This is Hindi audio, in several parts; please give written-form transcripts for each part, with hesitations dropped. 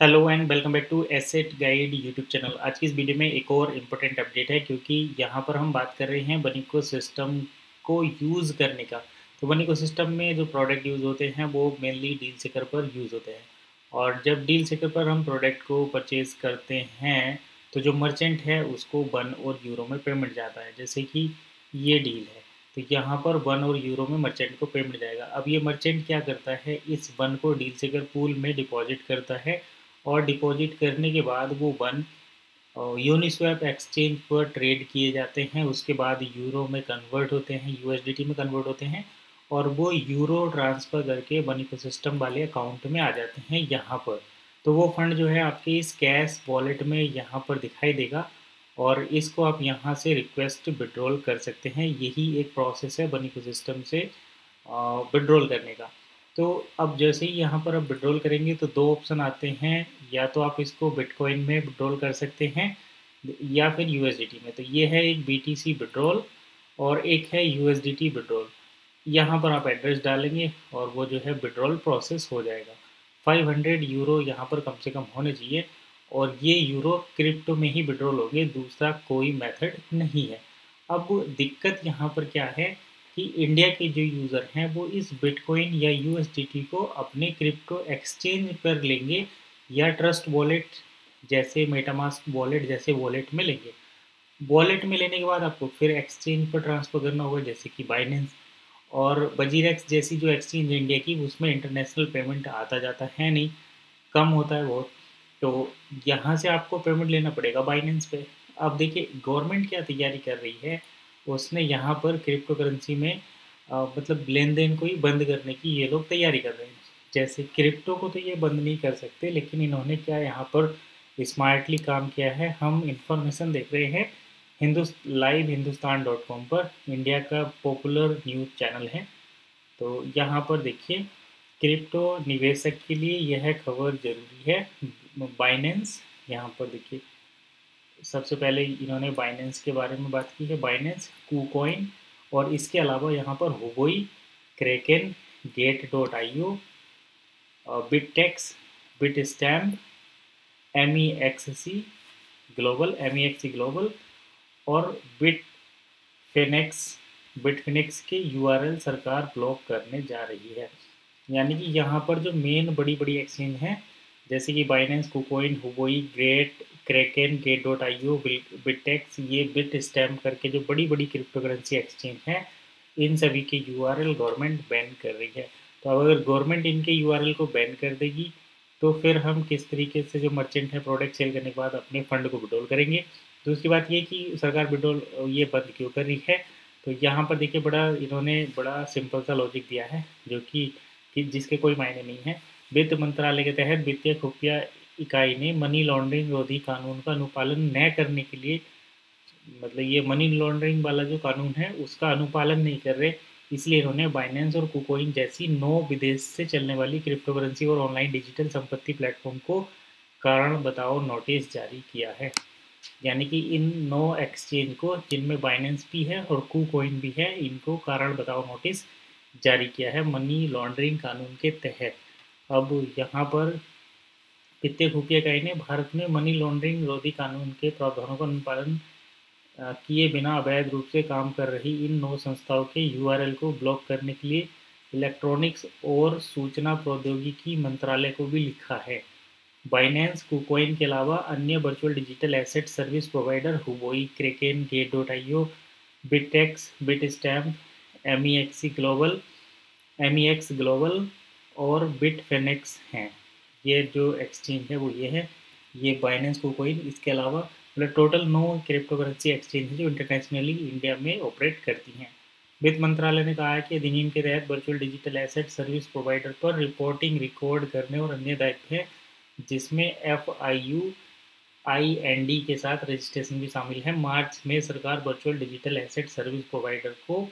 Hello and welcome back to asset guide YouTube channel. आज की इस वीडियो में एक और इम्पोर्टेंट अपडेट है, क्योंकि यहाँ पर हम बात कर रहे हैं वन इकोसिस्टम को यूज़ करने का। तो वन इकोसिस्टम में जो प्रोडक्ट यूज़ होते हैं वो मेनली डील सेकर पर यूज़ होते हैं। और जब डील सेकर पर हम प्रोडक्ट को परचेज़ करते हैं तो जो मर्चेंट है उसको वन और यूरो में पेमेंट जाता है। जैसे कि ये डील है तो यहाँ पर वन और यूरो में मर्चेंट को पेमेंट जाएगा। अब ये मर्चेंट क्या करता है, इस वन को डील सेकर पूल में डिपॉजिट करता है और डिपॉजिट करने के बाद वो वन यूनिस्वैप एक्सचेंज पर ट्रेड किए जाते हैं। उसके बाद यूरो में कन्वर्ट होते हैं, यूएसडीटी में कन्वर्ट होते हैं और वो यूरो ट्रांसफ़र करके वन इकोसिस्टम वाले अकाउंट में आ जाते हैं यहाँ पर। तो वो फंड जो है आपके इस कैश वॉलेट में यहाँ पर दिखाई देगा और इसको आप यहाँ से रिक्वेस्ट विड्रॉल कर सकते हैं। यही एक प्रोसेस है वन इकोसिस्टम से विड्रॉल करने का। तो अब जैसे ही यहाँ पर आप विड्रॉल करेंगे तो दो ऑप्शन आते हैं, या तो आप इसको बिटकॉइन में विड्रॉल कर सकते हैं या फिर यूएसडीटी में। तो ये है एक बीटीसी विड्रॉल और एक है यूएसडीटी विड्रॉल। यहाँ पर आप एड्रेस डालेंगे और वो जो है विड्रॉल प्रोसेस हो जाएगा। 500 यूरो यहाँ पर कम से कम होने चाहिए और ये यूरो क्रिप्टो में ही विड्रॉल होंगे, दूसरा कोई मेथड नहीं है। अब दिक्कत यहाँ पर क्या है कि इंडिया के जो यूज़र हैं वो इस बिटकॉइन या यूएसडीटी को अपने क्रिप्टो एक्सचेंज पर लेंगे या ट्रस्ट वॉलेट जैसे मेटामास्क वॉलेट जैसे वॉलेट में लेंगे। वॉलेट में लेने के बाद आपको फिर एक्सचेंज पर ट्रांसफ़र करना होगा, जैसे कि बाइनेंस और बजीरेक्स जैसी जो एक्सचेंज है इंडिया की, उसमें इंटरनेशनल पेमेंट आता जाता है नहीं, कम होता है बहुत। तो यहाँ से आपको पेमेंट लेना पड़ेगा बाइनेंस पे। अब देखिए गवर्नमेंट क्या तैयारी कर रही है, उसने यहाँ पर क्रिप्टो करेंसी में मतलब लेन देन को ही बंद करने की ये लोग तैयारी कर रहे हैं। जैसे क्रिप्टो को तो ये बंद नहीं कर सकते, लेकिन इन्होंने क्या यहाँ पर स्मार्टली काम किया है। हम इंफॉर्मेशन देख रहे हैं लाइव हिंदुस्तान.com पर, इंडिया का पॉपुलर न्यूज़ चैनल है। तो यहाँ पर देखिए क्रिप्टो निवेशक के लिए यह खबर जरूरी है। बाइनेंस, यहाँ पर देखिए सबसे पहले इन्होंने बाइनेंस के बारे में बात की है, बाइनेंस, कूकॉइन और इसके अलावा यहाँ पर हुबोई, क्रेकेन, गेट.io, बिटटेक्स, बिटस्टैम्प, MEXC ग्लोबल और बिटफिनेक्स के यूआरएल सरकार ब्लॉक करने जा रही है। यानी कि यहाँ पर जो मेन बड़ी बड़ी एक्सचेंज हैं जैसे कि बाइनेंस, कुकोइन, हुबोई, क्रेकेन, गेट.io, बिटटेक्स, ये बिट स्टैम्प करके जो बड़ी बड़ी क्रिप्टो करेंसी एक्सचेंज हैं, इन सभी के यूआरएल गवर्नमेंट बैन कर रही है। तो अब अगर गवर्नमेंट इनके यूआरएल को बैन कर देगी तो फिर हम किस तरीके से जो मर्चेंट है प्रोडक्ट सेल करने के बाद अपने फंड को विड्रॉल करेंगे। दूसरी बात ये कि सरकार विड्रॉल ये बंद क्यों कर रही है, तो यहाँ पर देखिए इन्होंने बड़ा सिंपल सा लॉजिक दिया है जो कि जिसके कोई मायने नहीं है। वित्त मंत्रालय के तहत वित्तीय खुफिया इकाई ने मनी लॉन्ड्रिंग विरोधी कानून का अनुपालन न करने के लिए, मतलब ये मनी लॉन्ड्रिंग वाला जो कानून है उसका अनुपालन नहीं कर रहे, इसलिए इन्होंने बाइनेंस और कुकोइन जैसी 9 विदेश से चलने वाली क्रिप्टो करेंसी और ऑनलाइन डिजिटल संपत्ति प्लेटफॉर्म को कारण बताओ नोटिस जारी किया है। यानी कि इन 9 एक्सचेंज को, जिनमें बाइनेंस भी है और कुकोइन भी है, इनको कारण बताओ नोटिस जारी किया है मनी लॉन्ड्रिंग कानून के तहत। अब यहाँ पर वित्तीय खुफिया इकाई ने भारत में मनी लॉन्ड्रिंग विरोधी कानून के प्रावधानों का अनुपालन किए बिना अवैध रूप से काम कर रही इन 9 संस्थाओं के यूआरएल को ब्लॉक करने के लिए इलेक्ट्रॉनिक्स और सूचना प्रौद्योगिकी मंत्रालय को भी लिखा है। बाइनेंस, कुकोइन के अलावा अन्य virtual digital asset service provider Huobi, Kraken, गेट.io, बिटटेक्स, बिटस्टैम्प, MEX ग्लोबल और बिटफिनेक्स हैं। ये जो एक्सचेंज है वो ये है, ये बाइनेंस, कुकोइन, इसके अलावा मतलब टोटल 9 क्रिप्टो करेंसी एक्सचेंज है जो इंटरनेशनली इंडिया में ऑपरेट करती हैं। वित्त मंत्रालय ने कहा है कि अधिनियम के तहत virtual digital asset service provider पर रिपोर्टिंग, रिकॉर्ड करने और अन्य दायित्व है, जिसमें FIUIND के साथ रजिस्ट्रेशन भी शामिल है। मार्च में सरकार virtual digital asset service provider को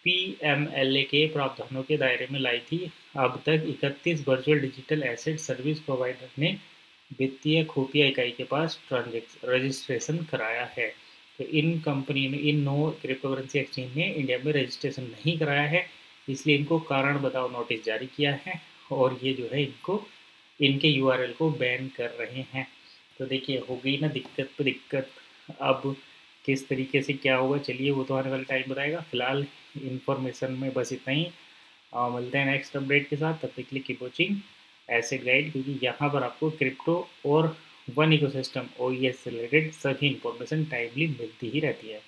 PMLA के प्रावधानों के दायरे में लाई थी। अब तक 31 virtual digital asset service provider ने वित्तीय खुफिया इकाई के पास रजिस्ट्रेशन कराया है। तो इन कंपनी ने, इन 9 क्रिप्टो करेंसी एक्सचेंज ने इंडिया में रजिस्ट्रेशन नहीं कराया है, इसलिए इनको कारण बताओ नोटिस जारी किया है और ये जो है इनको इनके यूआरएल को बैन कर रहे हैं। तो देखिए हो गई ना दिक्कत पे दिक्कत। अब किस तरीके से क्या होगा चलिए वो तो आने वाला टाइम बताएगा। फिलहाल इन्फॉर्मेशन में बस इतना ही। मिलते हैं नेक्स्ट अपडेट के साथ, तब तक के लिए कीप वॉचिंग एसेट गाइड, क्योंकि यहाँ पर आपको क्रिप्टो और वन इकोसिस्टम OES से रिलेटेड सभी इन्फॉर्मेशन टाइमली मिलती ही रहती है।